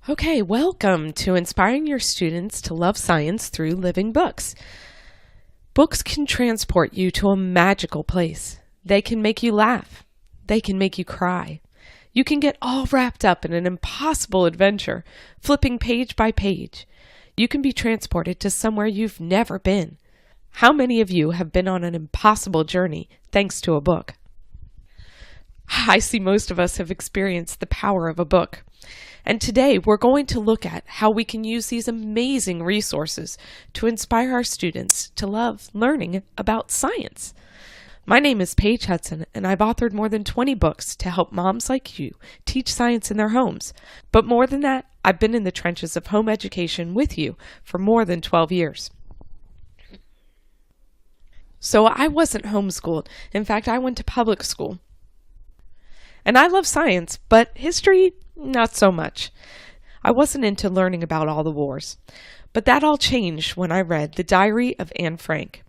Okay, welcome to inspiring your students to love science through living books. Books can transport you to a magical place. They can make you laugh. They can make you cry. You can get all wrapped up in an impossible adventure, flipping page by page. You can be transported to somewhere you've never been. How many of you have been on an impossible journey thanks to a book? I see most of us have experienced the power of a book. And today we're going to look at how we can use these amazing resources to inspire our students to love learning about science. My name is Paige Hudson, and I've authored more than 20 books to help moms like you teach science in their homes. But more than that, I've been in the trenches of home education with you for more than 12 years. So I wasn't homeschooled. In fact, I went to public school. And I love science, but history, not so much. I wasn't into learning about all the wars. But that all changed when I read The Diary of Anne Frank.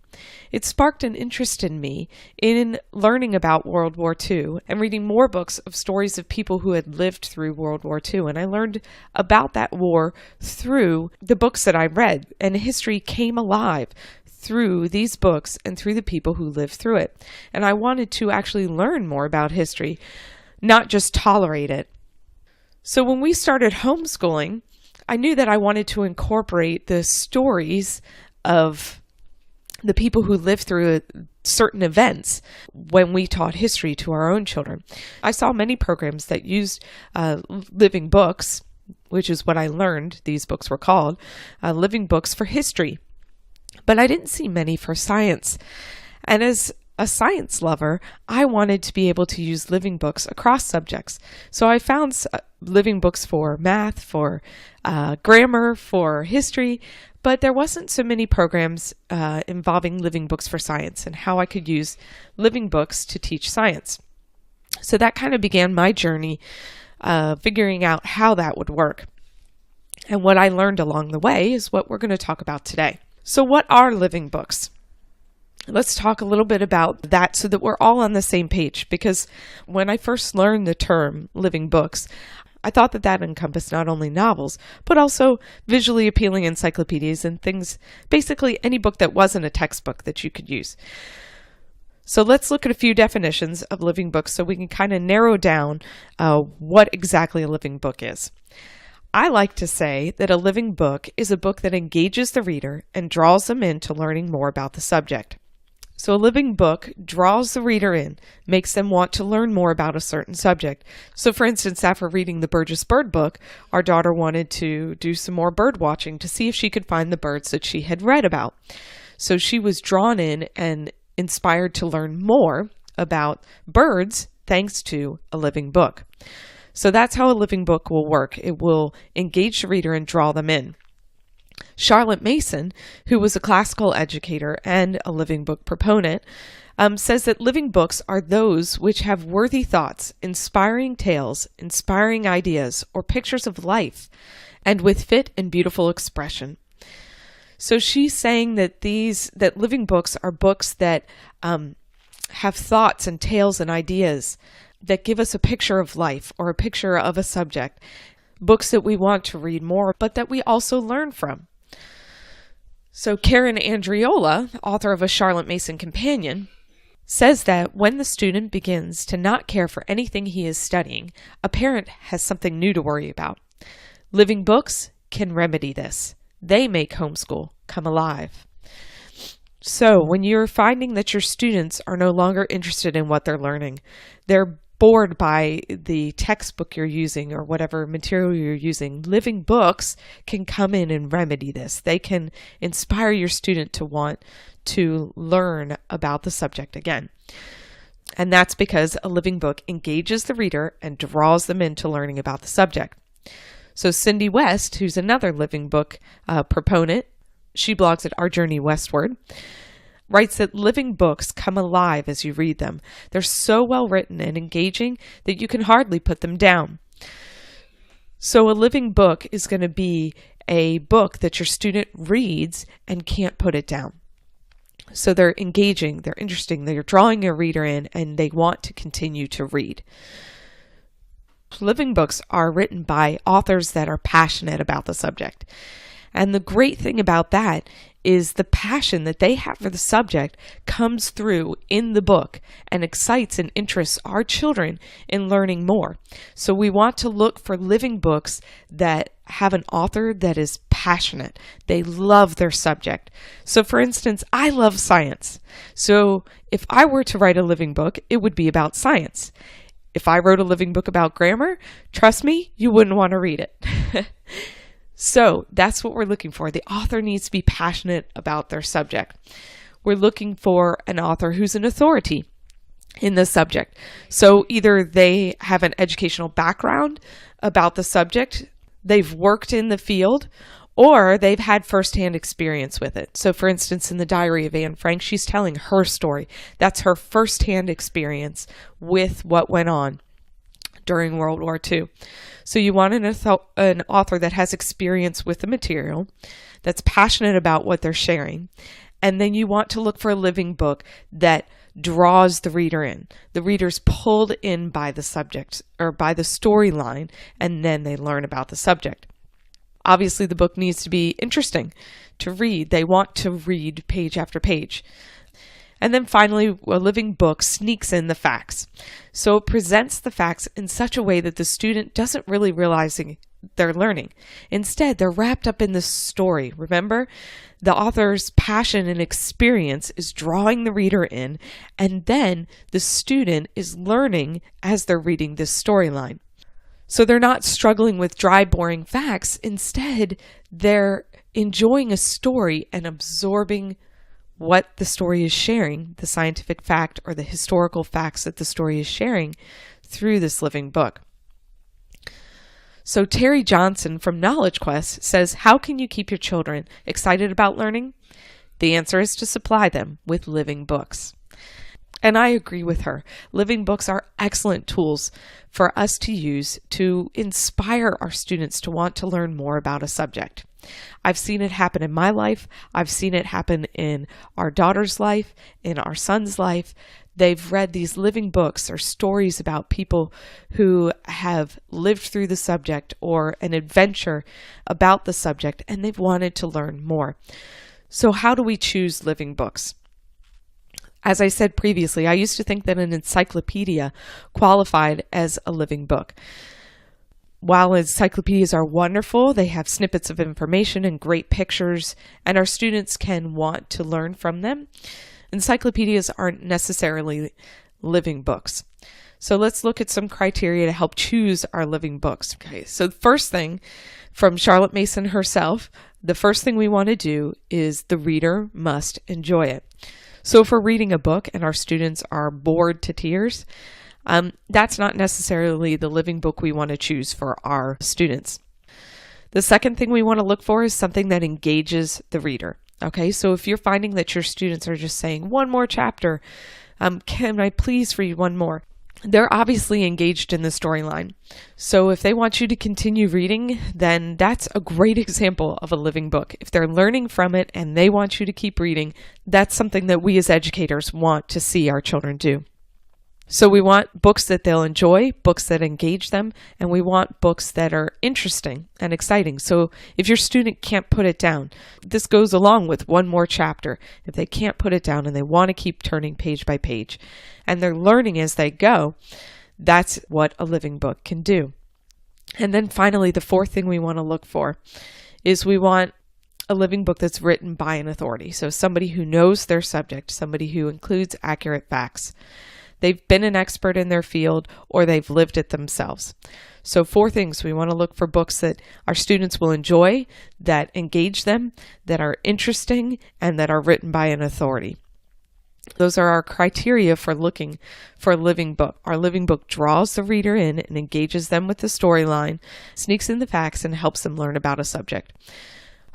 It sparked an interest in me in learning about World War II and reading more books of stories of people who had lived through World War II. And I learned about that war through the books that I read, and history came alive through these books and through the people who lived through it. And I wanted to actually learn more about history, not just tolerate it. So when we started homeschooling, I knew that I wanted to incorporate the stories of the people who lived through certain events when we taught history to our own children. I saw many programs that used living books, which is what I learned these books were called, living books for history. But I didn't see many for science. And as a science lover, I wanted to be able to use living books across subjects. So I found living books for math, for grammar, for history, but there wasn't so many programs involving living books for science and how I could use living books to teach science. So that kind of began my journey figuring out how that would work. And what I learned along the way is what we're going to talk about today. So what are living books? Let's talk a little bit about that so that we're all on the same page, because when I first learned the term living books, I thought that encompassed not only novels, but also visually appealing encyclopedias and things, basically any book that wasn't a textbook that you could use. So let's look at a few definitions of living books so we can kind of narrow down what exactly a living book is. I like to say that a living book is a book that engages the reader and draws them into learning more about the subject. So a living book draws the reader in, makes them want to learn more about a certain subject. So for instance, after reading the Burgess Bird book, our daughter wanted to do some more bird watching to see if she could find the birds that she had read about. So she was drawn in and inspired to learn more about birds thanks to a living book. So that's how a living book will work. It will engage the reader and draw them in. Charlotte Mason, who was a classical educator and a living book proponent, says that living books are those which have worthy thoughts, inspiring tales, inspiring ideas, or pictures of life, and with fit and beautiful expression. So she's saying that that living books are books that have thoughts and tales and ideas that give us a picture of life or a picture of a subject, books that we want to read more, but that we also learn from. So Karen Andriola, author of A Charlotte Mason Companion, says that when the student begins to not care for anything he is studying, a parent has something new to worry about. Living books can remedy this. They make homeschool come alive. So when you're finding that your students are no longer interested in what they're learning, they're bored by the textbook you're using or whatever material you're using, living books can come in and remedy this. They can inspire your student to want to learn about the subject again. And that's because a living book engages the reader and draws them into learning about the subject. So Cindy West, who's another living book proponent, she blogs at Our Journey Westward, writes that living books come alive as you read them. They're so well written and engaging that you can hardly put them down. So a living book is going to be a book that your student reads and can't put it down. So they're engaging, they're interesting, they're drawing your reader in, and they want to continue to read. Living books are written by authors that are passionate about the subject. And the great thing about that is the passion that they have for the subject comes through in the book and excites and interests our children in learning more. So we want to look for living books that have an author that is passionate. They love their subject. So for instance, I love science. So if I were to write a living book, it would be about science. If I wrote a living book about grammar, trust me, you wouldn't want to read it. So that's what we're looking for. The author needs to be passionate about their subject. We're looking for an author who's an authority in the subject. So either they have an educational background about the subject, they've worked in the field, or they've had firsthand experience with it. So for instance, in the Diary of Anne Frank, she's telling her story. That's her firsthand experience with what went on during World War II. So you want an author that has experience with the material, that's passionate about what they're sharing, and then you want to look for a living book that draws the reader in. The reader's pulled in by the subject or by the storyline, and then they learn about the subject. Obviously, the book needs to be interesting to read. They want to read page after page. And then finally, a living book sneaks in the facts. So it presents the facts in such a way that the student doesn't really realize they're learning. Instead, they're wrapped up in the story. Remember, the author's passion and experience is drawing the reader in, and then the student is learning as they're reading this storyline. So they're not struggling with dry, boring facts. Instead, they're enjoying a story and absorbing what the story is sharing, the scientific fact or the historical facts that the story is sharing through this living book. So Terry Johnson from Knowledge Quest says, how can you keep your children excited about learning? The answer is to supply them with living books. And I agree with her. Living books are excellent tools for us to use to inspire our students to want to learn more about a subject. I've seen it happen in my life. I've seen it happen in our daughter's life, in our son's life. They've read these living books or stories about people who have lived through the subject or an adventure about the subject, and they've wanted to learn more. So how do we choose living books? As I said previously, I used to think that an encyclopedia qualified as a living book. While encyclopedias are wonderful, they have snippets of information and great pictures, and our students can want to learn from them. Encyclopedias aren't necessarily living books. So let's look at some criteria to help choose our living books. Okay, so the first thing from Charlotte Mason herself, the first thing we want to do is the reader must enjoy it. So if we're reading a book and our students are bored to tears, that's not necessarily the living book we want to choose for our students. The second thing we want to look for is something that engages the reader. Okay, so if you're finding that your students are just saying, one more chapter, can I please read one more? They're obviously engaged in the storyline. So if they want you to continue reading, then that's a great example of a living book. If they're learning from it and they want you to keep reading, that's something that we as educators want to see our children do. So we want books that they'll enjoy, books that engage them, and we want books that are interesting and exciting. So if your student can't put it down, this goes along with one more chapter. If they can't put it down and they want to keep turning page by page, and they're learning as they go, that's what a living book can do. And then finally, the fourth thing we want to look for is we want a living book that's written by an authority. So somebody who knows their subject, somebody who includes accurate facts. They've been an expert in their field or they've lived it themselves. So 4 things. We want to look for books that our students will enjoy, that engage them, that are interesting, and that are written by an authority. Those are our criteria for looking for a living book. Our living book draws the reader in and engages them with the storyline, sneaks in the facts, and helps them learn about a subject.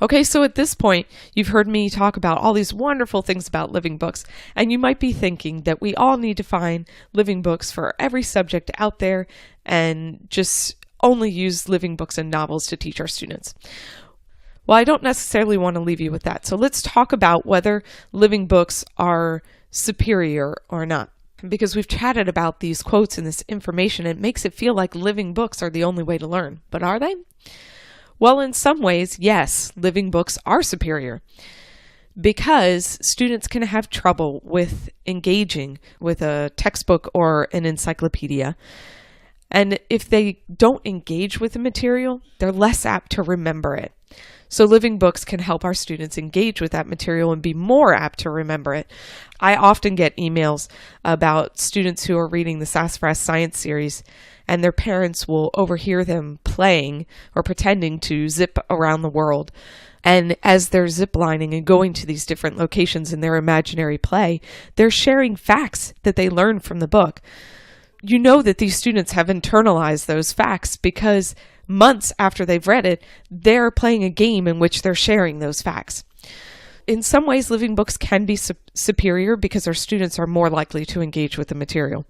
Okay, so at this point, you've heard me talk about all these wonderful things about living books, and you might be thinking that we all need to find living books for every subject out there and just only use living books and novels to teach our students. Well, I don't necessarily want to leave you with that. So let's talk about whether living books are superior or not. because we've chatted about these quotes and this information. It makes it feel like living books are the only way to learn. But are they? Well, in some ways, yes, living books are superior, because students can have trouble with engaging with a textbook or an encyclopedia. And if they don't engage with the material, they're less apt to remember it. So living books can help our students engage with that material and be more apt to remember it. I often get emails about students who are reading the Sassafras Science series, and their parents will overhear them playing or pretending to zip around the world. And as they're ziplining and going to these different locations in their imaginary play, they're sharing facts that they learned from the book. You know that these students have internalized those facts because months after they've read it, they're playing a game in which they're sharing those facts. In some ways, living books can be superior because our students are more likely to engage with the material.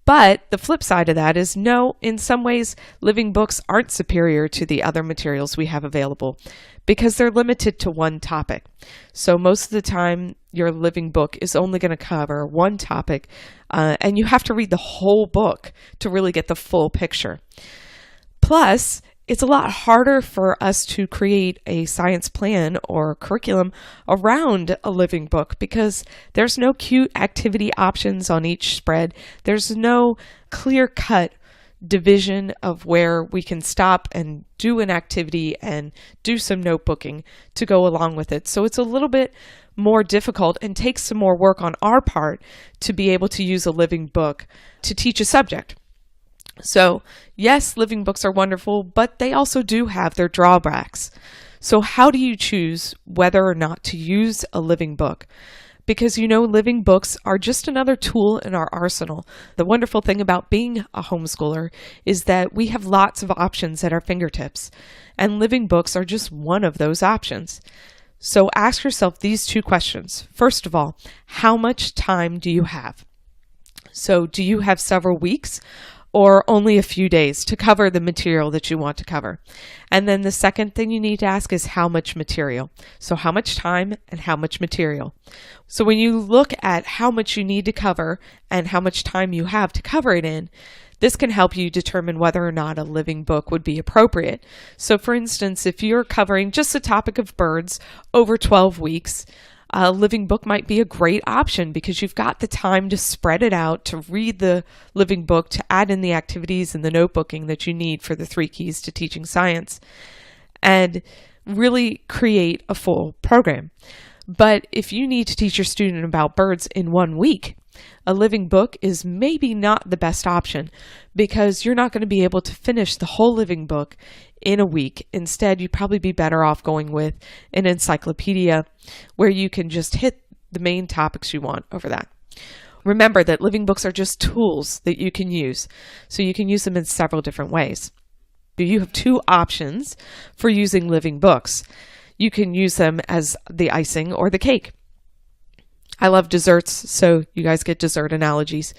But the flip side of that is no, in some ways, living books aren't superior to the other materials we have available because they're limited to one topic. So most of the time, your living book is only going to cover one topic, and you have to read the whole book to really get the full picture. Plus, it's a lot harder for us to create a science plan or curriculum around a living book because there's no cute activity options on each spread. There's no clear-cut division of where we can stop and do an activity and do some notebooking to go along with it. So it's a little bit more difficult and takes some more work on our part to be able to use a living book to teach a subject. So, yes, living books are wonderful, but they also do have their drawbacks. So how do you choose whether or not to use a living book? Because, living books are just another tool in our arsenal. The wonderful thing about being a homeschooler is that we have lots of options at our fingertips, and living books are just one of those options. So ask yourself these two questions. First of all, how much time do you have? So do you have several weeks or only a few days to cover the material that you want to cover? And then the second thing you need to ask is how much material. So how much time and how much material. So when you look at how much you need to cover and how much time you have to cover it in, this can help you determine whether or not a living book would be appropriate. So for instance, if you're covering just the topic of birds over 12 weeks, a living book might be a great option because you've got the time to spread it out, to read the living book, to add in the activities and the notebooking that you need for the 3 keys to teaching science, and really create a full program. But if you need to teach your student about birds in 1 week, a living book is maybe not the best option because you're not going to be able to finish the whole living book in a week. Instead, you'd probably be better off going with an encyclopedia where you can just hit the main topics you want over that. Remember that living books are just tools that you can use, so you can use them in several different ways. You have 2 options for using living books. You can use them as the icing or the cake. I love desserts, so you guys get dessert analogies.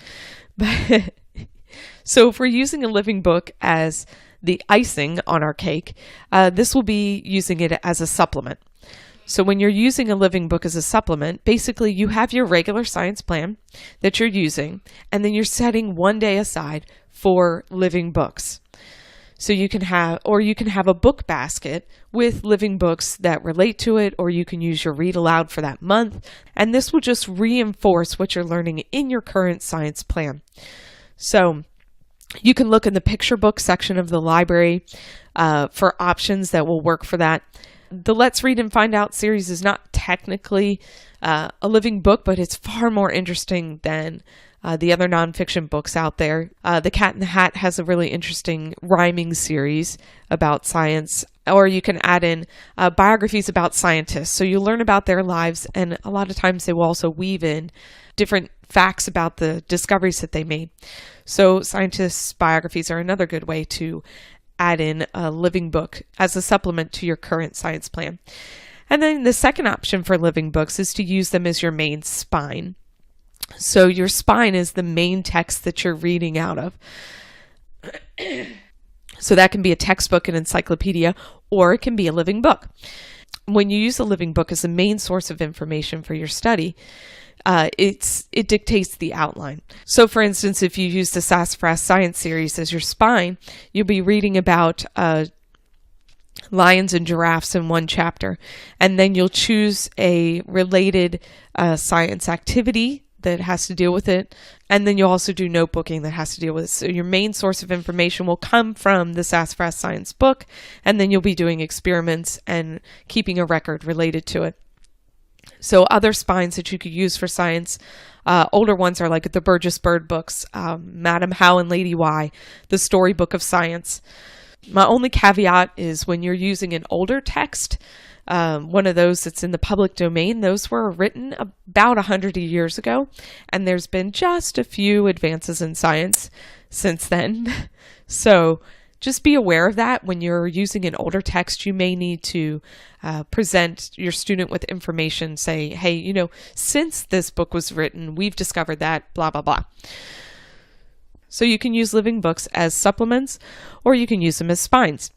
So if we're using a living book as the icing on our cake, this will be using it as a supplement. So when you're using a living book as a supplement, basically you have your regular science plan that you're using, and then you're setting 1 day aside for living books. So you can have a book basket with living books that relate to it, or you can use your read aloud for that month. And this will just reinforce what you're learning in your current science plan. So you can look in the picture book section of the library for options that will work for that. The Let's Read and Find Out series is not technically a living book, but it's far more interesting than the other nonfiction books out there. The Cat in the Hat has a really interesting rhyming series about science, or you can add in biographies about scientists. So you learn about their lives, and a lot of times they will also weave in different facts about the discoveries that they made. So scientists' biographies are another good way to add in a living book as a supplement to your current science plan. And then the second option for living books is to use them as your main spine. So your spine is the main text that you're reading out of. So that can be a textbook, an encyclopedia, or it can be a living book. When you use a living book as the main source of information for your study, it dictates the outline. So for instance, if you use the Sassafras Science series as your spine, you'll be reading about lions and giraffes in one chapter, and then you'll choose a related science activity that has to deal with it, and then you'll also do notebooking that has to deal with it. So your main source of information will come from the Sassafras Science book, and then you'll be doing experiments and keeping a record related to it. So other spines that you could use for science, older ones are like the Burgess Bird books, Madam How and Lady Why, the Storybook of Science. My only caveat is when you're using an older text, one of those that's in the public domain, those were written about 100 years ago, and there's been just a few advances in science since then. So just be aware of that. When you're using an older text, you may need to present your student with information, say, hey, since this book was written, we've discovered that, blah, blah, blah. So you can use living books as supplements, or you can use them as spines.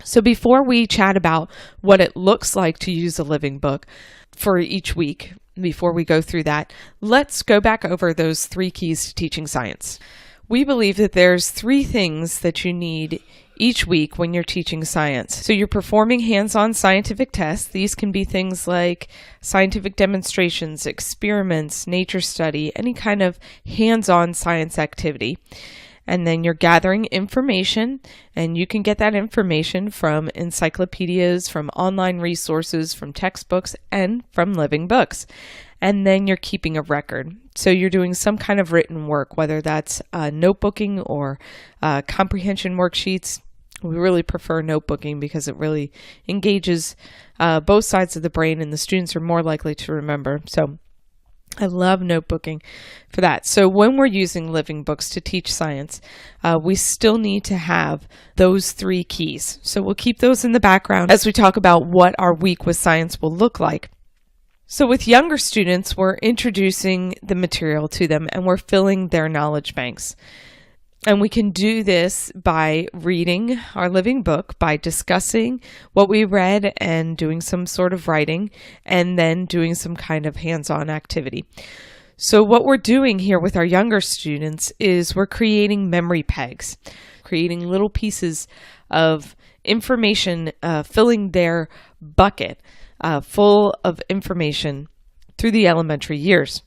So before we chat about what it looks like to use a living book for each week, before we go through that, let's go back over those 3 keys to teaching science. We believe that there's 3 things that you need each week when you're teaching science. So you're performing hands-on scientific tests. These can be things like scientific demonstrations, experiments, nature study, any kind of hands-on science activity. And then you're gathering information, and you can get that information from encyclopedias, from online resources, from textbooks, and from living books. And then you're keeping a record. So you're doing some kind of written work, whether that's notebooking or comprehension worksheets. We really prefer notebooking because it really engages both sides of the brain, and the students are more likely to remember. So I love notebooking for that. So when we're using living books to teach science, we still need to have those 3 keys. So we'll keep those in the background as we talk about what our week with science will look like. So with younger students, we're introducing the material to them, and we're filling their knowledge banks. And we can do this by reading our living book, by discussing what we read and doing some sort of writing, and then doing some kind of hands-on activity. So what we're doing here with our younger students is we're creating memory pegs, creating little pieces of information, filling their bucket full of information through the elementary years.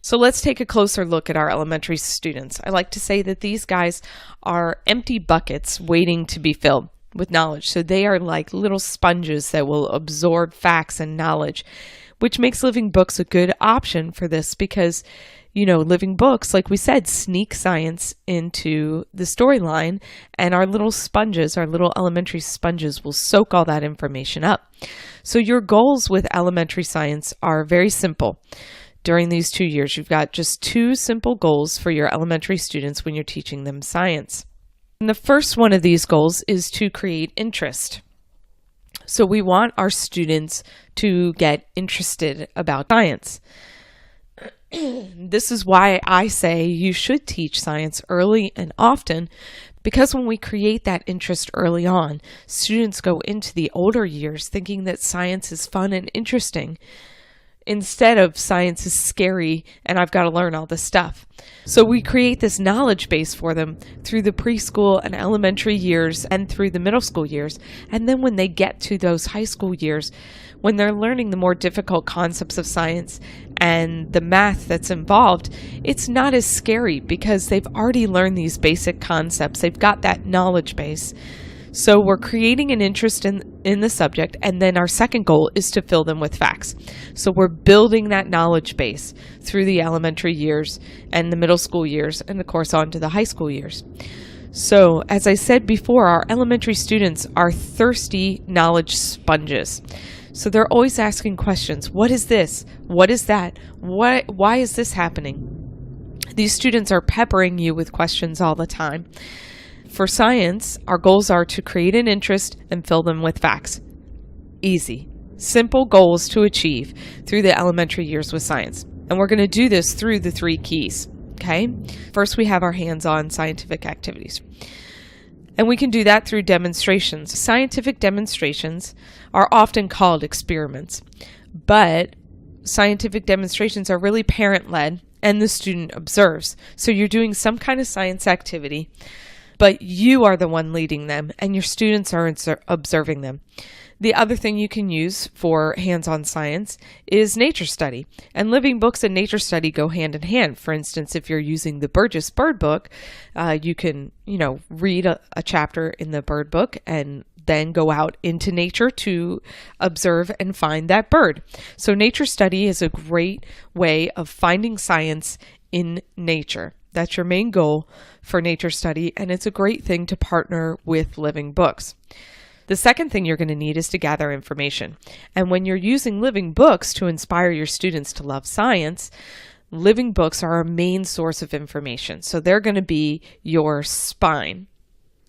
So let's take a closer look at our elementary students. I like to say that these guys are empty buckets waiting to be filled with knowledge. So they are like little sponges that will absorb facts and knowledge, which makes living books a good option for this because, living books, like we said, sneak science into the storyline, and our little sponges, our little elementary sponges, will soak all that information up. So your goals with elementary science are very simple. During these 2 years, you've got just 2 simple goals for your elementary students when you're teaching them science. And the first one of these goals is to create interest. So we want our students to get interested about science. This is why I say you should teach science early and often, because when we create that interest early on, students go into the older years thinking that science is fun and interesting, instead of science is scary and I've got to learn all this stuff. So we create this knowledge base for them through the preschool and elementary years and through the middle school years. And then when they get to those high school years, when they're learning the more difficult concepts of science and the math that's involved, it's not as scary because they've already learned these basic concepts. They've got that knowledge base. So we're creating an interest in the subject, and then our second goal is to fill them with facts. So we're building that knowledge base through the elementary years and the middle school years, and of course on to the high school years. So as I said before, our elementary students are thirsty knowledge sponges. So they're always asking questions. What is this? What is that? Why is this happening? These students are peppering you with questions all the time. For science, our goals are to create an interest and fill them with facts. Easy, simple goals to achieve through the elementary years with science. And we're going to do this through the 3 keys, okay? First, we have our hands-on scientific activities. And we can do that through demonstrations. Scientific demonstrations are often called experiments, but scientific demonstrations are really parent-led and the student observes. So you're doing some kind of science activity, but you are the one leading them and your students are observing them. The other thing you can use for hands-on science is nature study. And living books and nature study go hand in hand. For instance, if you're using the Burgess Bird Book, you can, read a chapter in the bird book and then go out into nature to observe and find that bird. So nature study is a great way of finding science in nature. That's your main goal for nature study, and it's a great thing to partner with living books. The second thing you're going to need is to gather information. And when you're using living books to inspire your students to love science, living books are our main source of information. So they're going to be your spine.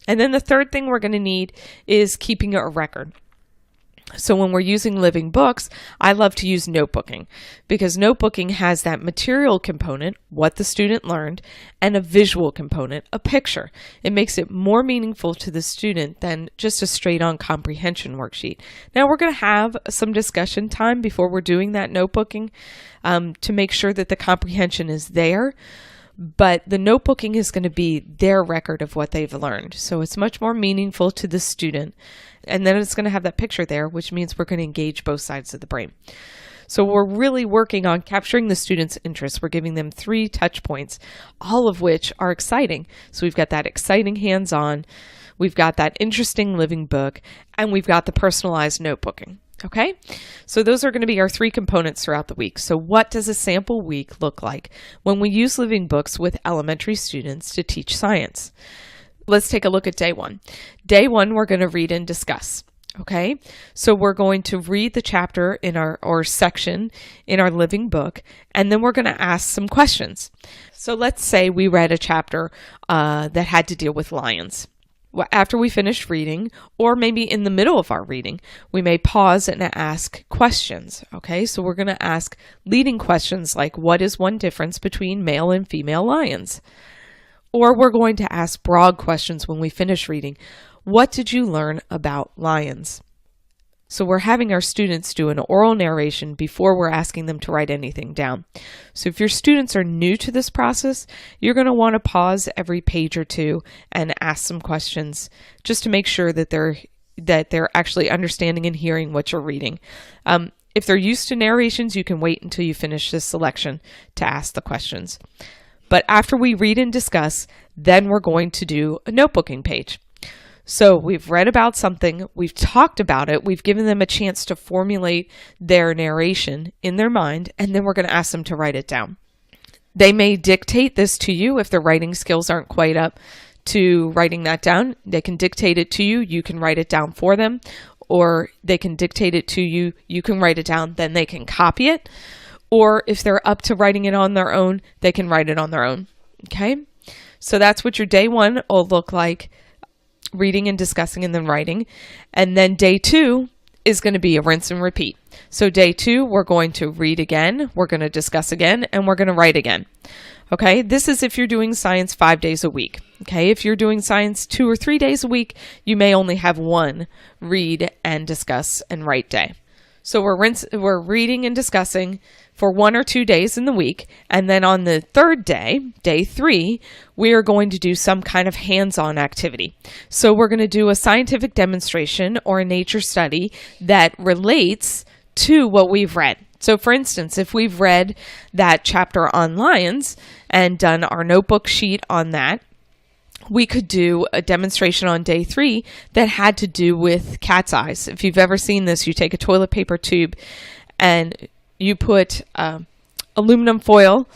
And then the third thing we're going to need is keeping a record. So when we're using living books, I love to use notebooking because notebooking has that material component, what the student learned, and a visual component, a picture. It makes it more meaningful to the student than just a straight-on comprehension worksheet. Now we're going to have some discussion time before we're doing that notebooking to make sure that the comprehension is there. But the notebooking is going to be their record of what they've learned. So it's much more meaningful to the student. And then it's going to have that picture there, which means we're going to engage both sides of the brain. So we're really working on capturing the students' interest. We're giving them 3 touch points, all of which are exciting. So we've got that exciting hands-on, we've got that interesting living book, and we've got the personalized notebooking. Okay, so those are going to be our 3 components throughout the week. So what does a sample week look like when we use living books with elementary students to teach science? Let's take a look at day 1. Day 1, we're going to read and discuss. Okay, so we're going to read the chapter in or section in our living book, and then we're going to ask some questions. So let's say we read a chapter that had to deal with lions. After we finished reading, or maybe in the middle of our reading, we may pause and ask questions. Okay, so we're going to ask leading questions like, what is one difference between male and female lions? Or we're going to ask broad questions when we finish reading. What did you learn about lions? So we're having our students do an oral narration before we're asking them to write anything down. So if your students are new to this process, you're going to want to pause every page or two and ask some questions just to make sure that they're actually understanding and hearing what you're reading. If they're used to narrations, you can wait until you finish this selection to ask the questions. But after we read and discuss, then we're going to do a notebooking page. So we've read about something, we've talked about it, we've given them a chance to formulate their narration in their mind, and then we're going to ask them to write it down. They may dictate this to you if their writing skills aren't quite up to writing that down. They can dictate it to you, you can write it down for them, or they can dictate it to you, you can write it down, then they can copy it. Or if they're up to writing it on their own, they can write it on their own. Okay? So that's what your day 1 will look like. Reading and discussing and then writing. And then day 2 is going to be a rinse and repeat. So day 2, we're going to read again, we're going to discuss again, and we're going to write again. Okay, this is if you're doing science 5 days a week. Okay, if you're doing science 2 or 3 days a week, you may only have 1 read and discuss and write day. So we're reading and discussing for 1 or 2 days in the week. And then on the 3rd day, day 3, we are going to do some kind of hands-on activity. So we're going to do a scientific demonstration or a nature study that relates to what we've read. So for instance, if we've read that chapter on lions and done our notebook sheet on that, we could do a demonstration on day 3 that had to do with cat's eyes. If you've ever seen this, you take a toilet paper tube and you put aluminum foil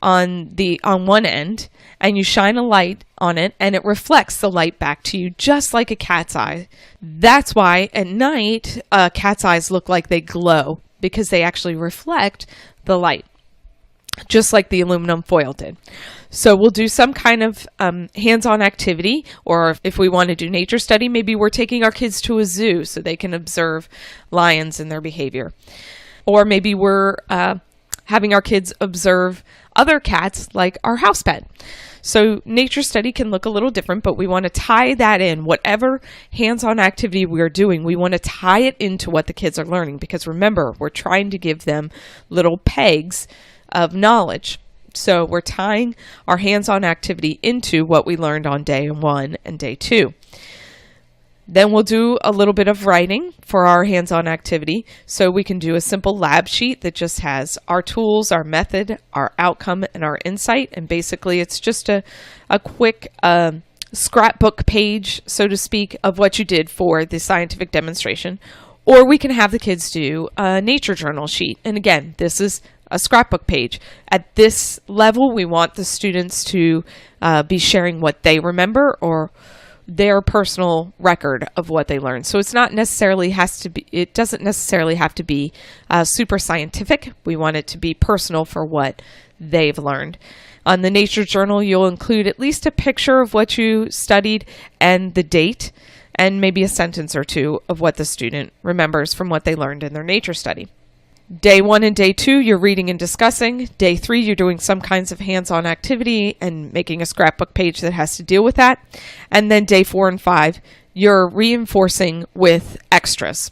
on one end and you shine a light on it and it reflects the light back to you just like a cat's eye. That's why at night cat's eyes look like they glow, because they actually reflect the light, just like the aluminum foil did. So we'll do some kind of hands-on activity, or if we want to do nature study, maybe we're taking our kids to a zoo so they can observe lions and their behavior. Or maybe we're having our kids observe other cats like our house pet. So nature study can look a little different, but we want to tie that in. Whatever hands-on activity we're doing, we want to tie it into what the kids are learning, because remember, we're trying to give them little pegs of knowledge. So we're tying our hands-on activity into what we learned on day 1 and day 2. Then we'll do a little bit of writing for our hands-on activity. So we can do a simple lab sheet that just has our tools, our method, our outcome, and our insight. And basically it's just a quick scrapbook page, so to speak, of what you did for the scientific demonstration. Or we can have the kids do a nature journal sheet. And again, this is a scrapbook page. At this level, we want the students to be sharing what they remember or their personal record of what they learned. So it doesn't necessarily have to be super scientific. We want it to be personal for what they've learned. On the nature journal, you'll include at least a picture of what you studied and the date, and maybe a sentence or two of what the student remembers from what they learned in their nature study. Day 1 and day 2, you're reading and discussing. Day 3, you're doing some kinds of hands-on activity and making a scrapbook page that has to deal with that. And then day 4 and 5, you're reinforcing with extras.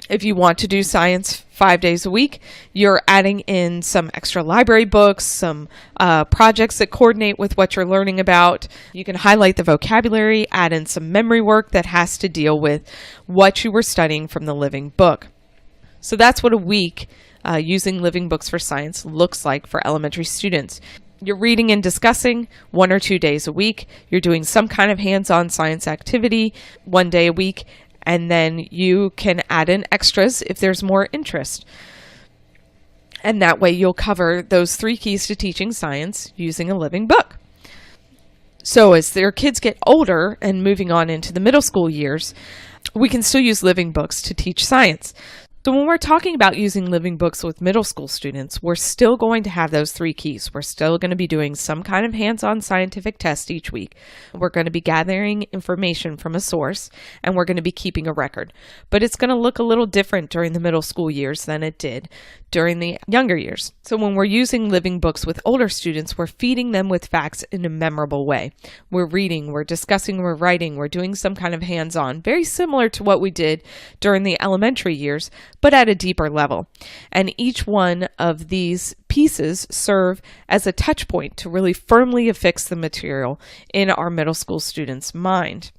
If you want to do science 5 days a week, you're adding in some extra library books, some projects that coordinate with what you're learning about. You can highlight the vocabulary, add in some memory work that has to deal with what you were studying from the living book. So that's what a week using living books for science looks like for elementary students. You're reading and discussing 1 or 2 days a week. You're doing some kind of hands-on science activity 1 day a week, and then you can add in extras if there's more interest. And that way you'll cover those 3 keys to teaching science using a living book. So as their kids get older and moving on into the middle school years, we can still use living books to teach science. So when we're talking about using living books with middle school students, we're still going to have those 3 keys. We're still going to be doing some kind of hands-on scientific test each week. We're going to be gathering information from a source, and we're going to be keeping a record. But it's going to look a little different during the middle school years than it did during the younger years. So when we're using living books with older students, we're feeding them with facts in a memorable way. We're reading, we're discussing, we're writing, we're doing some kind of hands-on, very similar to what we did during the elementary years, but at a deeper level. And each one of these pieces serve as a touch point to really firmly affix the material in our middle school student's mind.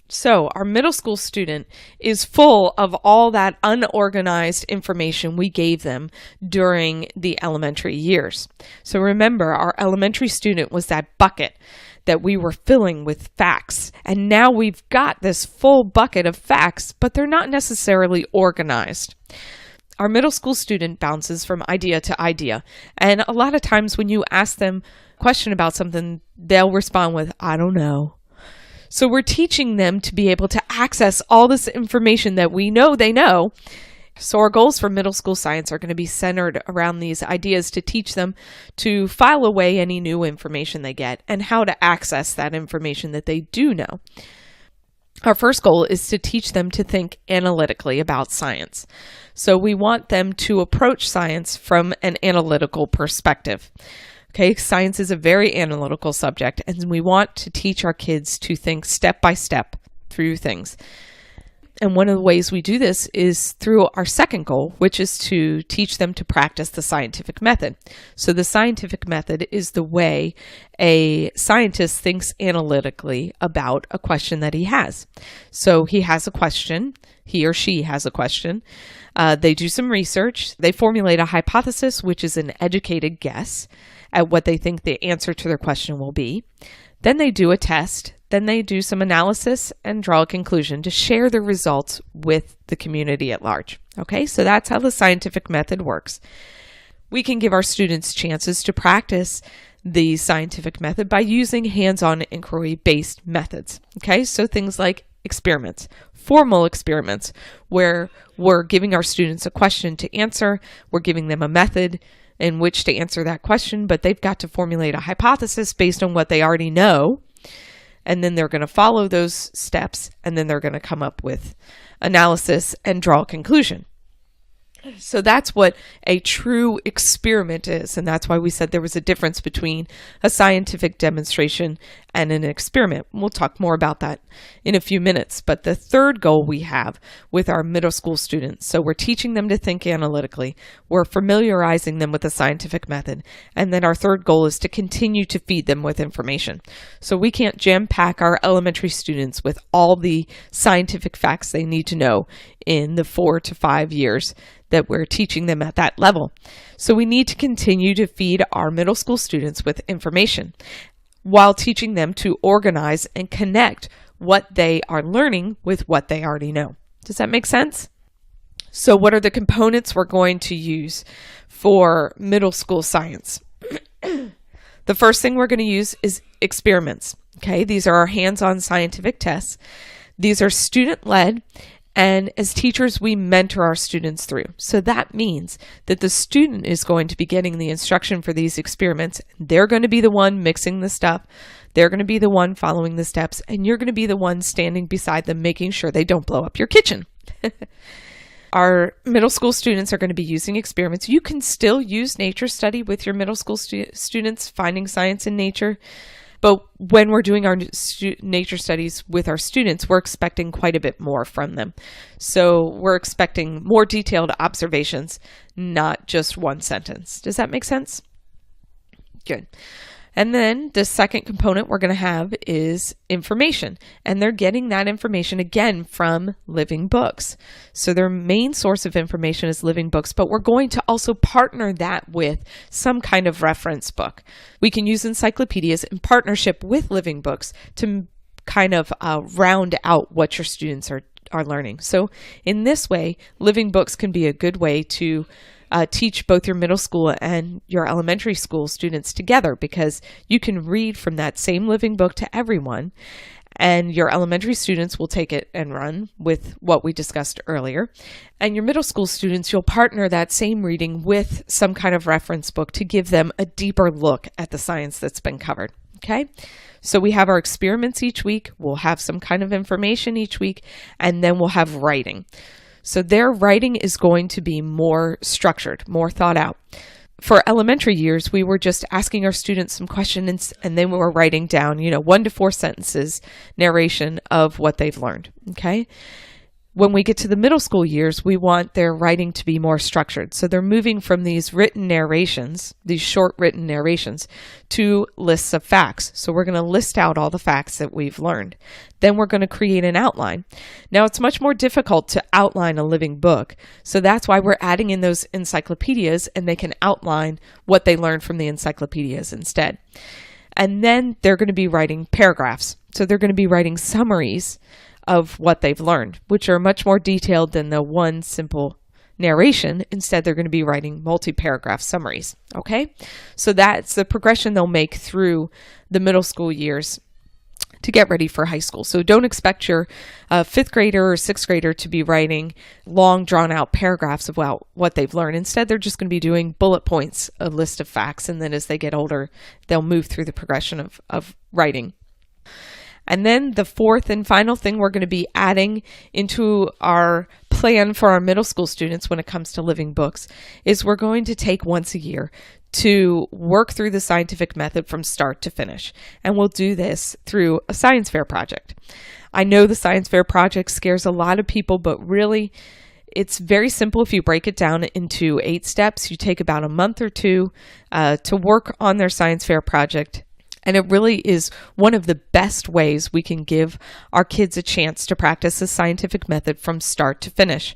So our middle school student is full of all that unorganized information we gave them during the elementary years. So remember, our elementary student was that bucket that we were filling with facts. And now we've got this full bucket of facts, but they're not necessarily organized. Our middle school student bounces from idea to idea. And a lot of times when you ask them a question about something, they'll respond with, I don't know. So we're teaching them to be able to access all this information that we know they know. So our goals for middle school science are going to be centered around these ideas to teach them to file away any new information they get and how to access that information that they do know. Our first goal is to teach them to think analytically about science. So we want them to approach science from an analytical perspective. Okay, science is a very analytical subject, and we want to teach our kids to think step by step through things. And one of the ways we do this is through our second goal, which is to teach them to practice the scientific method. So the scientific method is the way a scientist thinks analytically about a question that he has. So he has a question, he or she has a question. They do some research. They formulate a hypothesis, which is an educated guess at what they think the answer to their question will be. Then they do a test. Then they do some analysis and draw a conclusion to share the results with the community at large. Okay, so that's how the scientific method works. We can give our students chances to practice the scientific method by using hands-on inquiry-based methods. Okay, so things like experiments, formal experiments, where we're giving our students a question to answer, we're giving them a method in which to answer that question, but they've got to formulate a hypothesis based on what they already know, and then they're going to follow those steps, and then they're going to come up with analysis and draw a conclusion. So that's what a true experiment is. And that's why we said there was a difference between a scientific demonstration and an experiment. We'll talk more about that in a few minutes. But the third goal we have with our middle school students, so we're teaching them to think analytically, we're familiarizing them with the scientific method, and then our third goal is to continue to feed them with information. So we can't jam pack our elementary students with all the scientific facts they need to know in the 4 to 5 years that we're teaching them at that level. So we need to continue to feed our middle school students with information while teaching them to organize and connect what they are learning with what they already know. Does that make sense? So what are the components we're going to use for middle school science? The first thing we're going to use is experiments. Okay, these are our hands-on scientific tests. These are student-led, and as teachers, we mentor our students through. So that means that the student is going to be getting the instruction for these experiments. They're going to be the one mixing the stuff. They're going to be the one following the steps, and you're going to be the one standing beside them, making sure they don't blow up your kitchen. Our middle school students are going to be using experiments. You can still use nature study with your middle school students, finding science in nature. But when we're doing our nature studies with our students, we're expecting quite a bit more from them. So we're expecting more detailed observations, not just one sentence. Does that make sense? Good. And then the second component we're going to have is information. And they're getting that information again from living books. So their main source of information is living books, but we're going to also partner that with some kind of reference book. We can use encyclopedias in partnership with living books to kind of round out what your students are learning. So in this way, living books can be a good way to teach both your middle school and your elementary school students together, because you can read from that same living book to everyone, and your elementary students will take it and run with what we discussed earlier. And your middle school students, you'll partner that same reading with some kind of reference book to give them a deeper look at the science that's been covered. Okay? So we have our experiments each week, we'll have some kind of information each week, and then we'll have writing. So their writing is going to be more structured, more thought out. For elementary years, we were just asking our students some questions, and then we were writing down, 1 to 4 sentences narration of what they've learned. Okay. When we get to the middle school years, we want their writing to be more structured. So they're moving from these written narrations, these short written narrations, to lists of facts. So we're going to list out all the facts that we've learned. Then we're going to create an outline. Now, it's much more difficult to outline a living book. So that's why we're adding in those encyclopedias, and they can outline what they learned from the encyclopedias instead. And then they're going to be writing paragraphs. So they're going to be writing summaries of what they've learned, which are much more detailed than the one simple narration. Instead, they're going to be writing multi-paragraph summaries. Okay? So that's the progression they'll make through the middle school years to get ready for high school. So don't expect your 5th grader or 6th grader to be writing long, drawn-out paragraphs about what they've learned. Instead, they're just going to be doing bullet points, a list of facts, and then as they get older, they'll move through the progression of writing. And then the fourth and final thing we're going to be adding into our plan for our middle school students when it comes to living books is we're going to take once a year to work through the scientific method from start to finish. And we'll do this through a science fair project. I know the science fair project scares a lot of people, but really it's very simple. If you break it down into 8 steps, you take about a month or 2 to work on their science fair project. And it really is one of the best ways we can give our kids a chance to practice the scientific method from start to finish.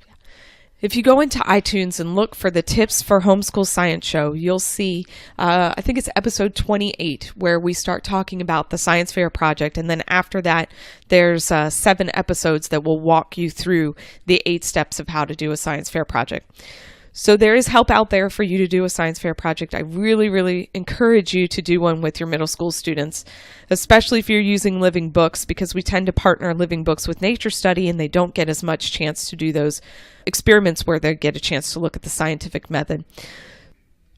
If you go into iTunes and look for the Tips for Homeschool Science Show, you'll see, I think it's episode 28, where we start talking about the science fair project. And then after that, there's 7 episodes that will walk you through the 8 steps of how to do a science fair project. So there is help out there for you to do a science fair project. I really, really encourage you to do one with your middle school students, especially if you're using living books, because we tend to partner living books with nature study, and they don't get as much chance to do those experiments where they get a chance to look at the scientific method.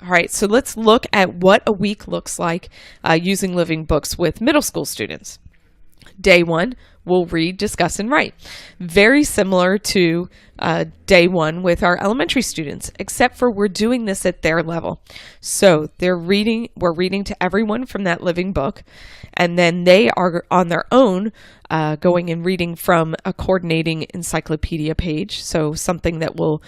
All right, so let's look at what a week looks like using living books with middle school students. Day 1, we'll read, discuss, and write. Very similar to day 1 with our elementary students, except for we're doing this at their level. So we're reading to everyone from that living book, and then they are on their own going and reading from a coordinating encyclopedia page. So something that will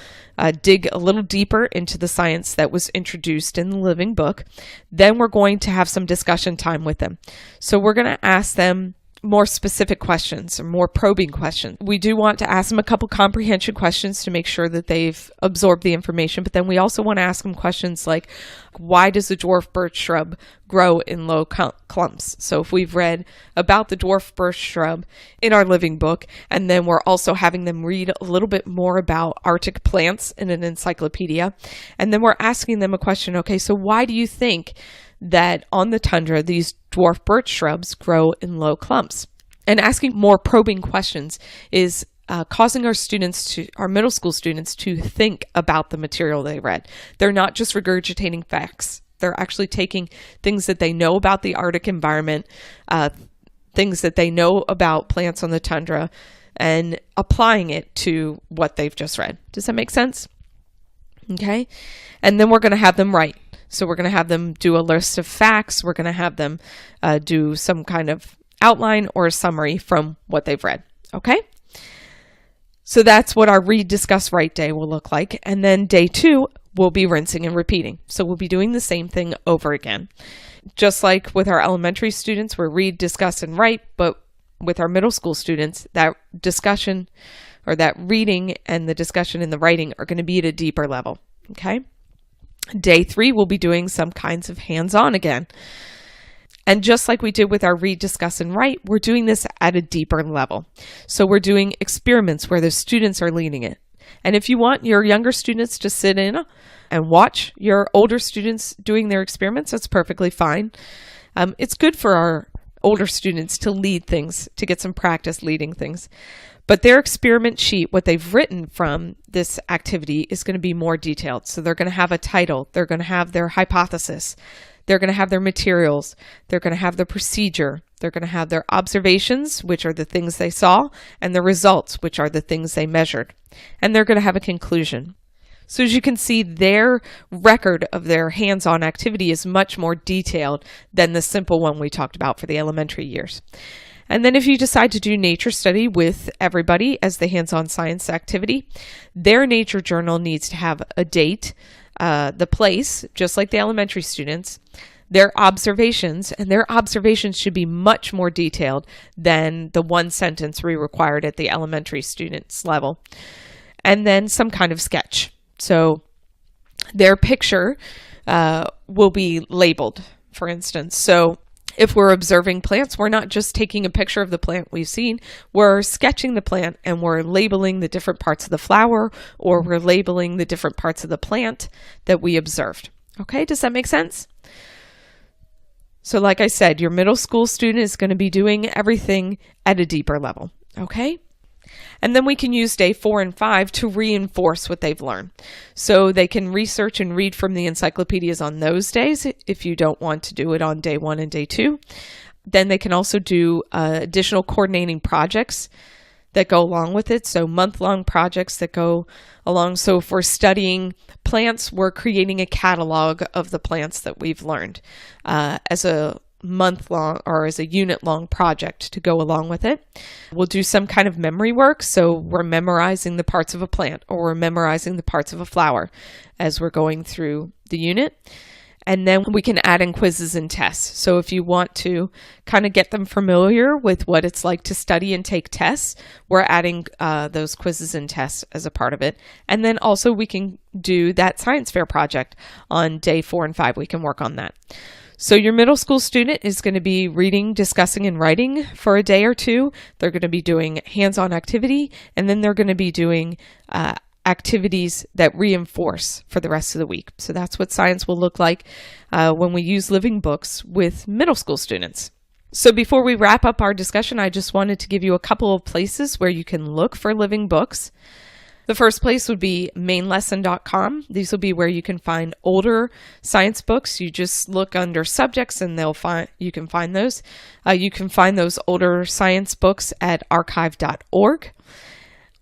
dig a little deeper into the science that was introduced in the living book. Then we're going to have some discussion time with them. So we're going to ask them more specific questions or more probing questions. We do want to ask them a couple comprehension questions to make sure that they've absorbed the information, but then we also want to ask them questions like, why does the dwarf birch shrub grow in low clumps? So if we've read about the dwarf birch shrub in our living book, and then we're also having them read a little bit more about Arctic plants in an encyclopedia, and then we're asking them a question, okay, so why do you think that on the tundra, these dwarf birch shrubs grow in low clumps? And asking more probing questions is causing our middle school students to think about the material they read. They're not just regurgitating facts. They're actually taking things that they know about the Arctic environment, things that they know about plants on the tundra, and applying it to what they've just read. Does that make sense? Okay. And then we're going to have them write. So we're going to have them do a list of facts. We're going to have them do some kind of outline or a summary from what they've read. Okay? So that's what our read, discuss, write day will look like. And then day 2 will be rinsing and repeating. So we'll be doing the same thing over again. Just like with our elementary students, we're read, discuss, and write. But with our middle school students, that discussion or that reading and the discussion and the writing are going to be at a deeper level. Okay? Day 3, we'll be doing some kinds of hands-on again. And just like we did with our read, discuss, and write, we're doing this at a deeper level. So we're doing experiments where the students are leading it. And if you want your younger students to sit in and watch your older students doing their experiments, that's perfectly fine. It's good for our older students to lead things, to get some practice leading things. But their experiment sheet, what they've written from this activity, is going to be more detailed. So they're going to have a title. They're going to have their hypothesis. They're going to have their materials. They're going to have the procedure. They're going to have their observations, which are the things they saw, and the results, which are the things they measured. And they're going to have a conclusion. So as you can see, their record of their hands-on activity is much more detailed than the simple one we talked about for the elementary years. And then if you decide to do nature study with everybody as the hands-on science activity, their nature journal needs to have a date, the place, just like the elementary students, their observations, and their observations should be much more detailed than the one sentence we required at the elementary students level. And then some kind of sketch. So their picture will be labeled, for instance. So if we're observing plants, we're not just taking a picture of the plant we've seen, we're sketching the plant and we're labeling the different parts of the flower, or we're labeling the different parts of the plant that we observed. Okay, does that make sense? So like I said, your middle school student is going to be doing everything at a deeper level. Okay? And then we can use day 4 and 5 to reinforce what they've learned. So they can research and read from the encyclopedias on those days if you don't want to do it on day 1 and day 2. Then they can also do additional coordinating projects that go along with it. So month-long projects that go along. So if we're studying plants, we're creating a catalog of the plants that we've learned as a month-long or as a unit-long project to go along with it. We'll do some kind of memory work. So we're memorizing the parts of a plant, or we're memorizing the parts of a flower as we're going through the unit. And then we can add in quizzes and tests. So if you want to kind of get them familiar with what it's like to study and take tests, we're adding those quizzes and tests as a part of it. And then also we can do that science fair project on day 4 and 5. We can work on that. So your middle school student is going to be reading, discussing, and writing for a day or two. They're going to be doing hands-on activity, and then they're going to be doing activities that reinforce for the rest of the week. So that's what science will look like when we use living books with middle school students. So before we wrap up our discussion, I just wanted to give you a couple of places where you can look for living books. The first place would be mainlesson.com. These will be where you can find older science books. You just look under subjects and you can find those. You can find those older science books at archive.org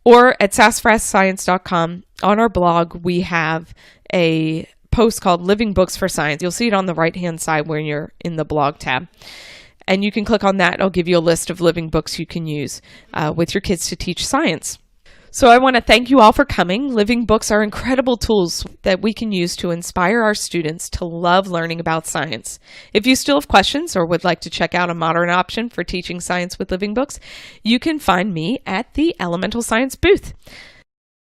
or at sassafrasscience.com. On our blog, we have a post called Living Books for Science. You'll see it on the right-hand side when you're in the blog tab. And you can click on that. It'll give you a list of living books you can use with your kids to teach science. So I want to thank you all for coming. Living books are incredible tools that we can use to inspire our students to love learning about science. If you still have questions or would like to check out a modern option for teaching science with living books, you can find me at the Elemental Science booth.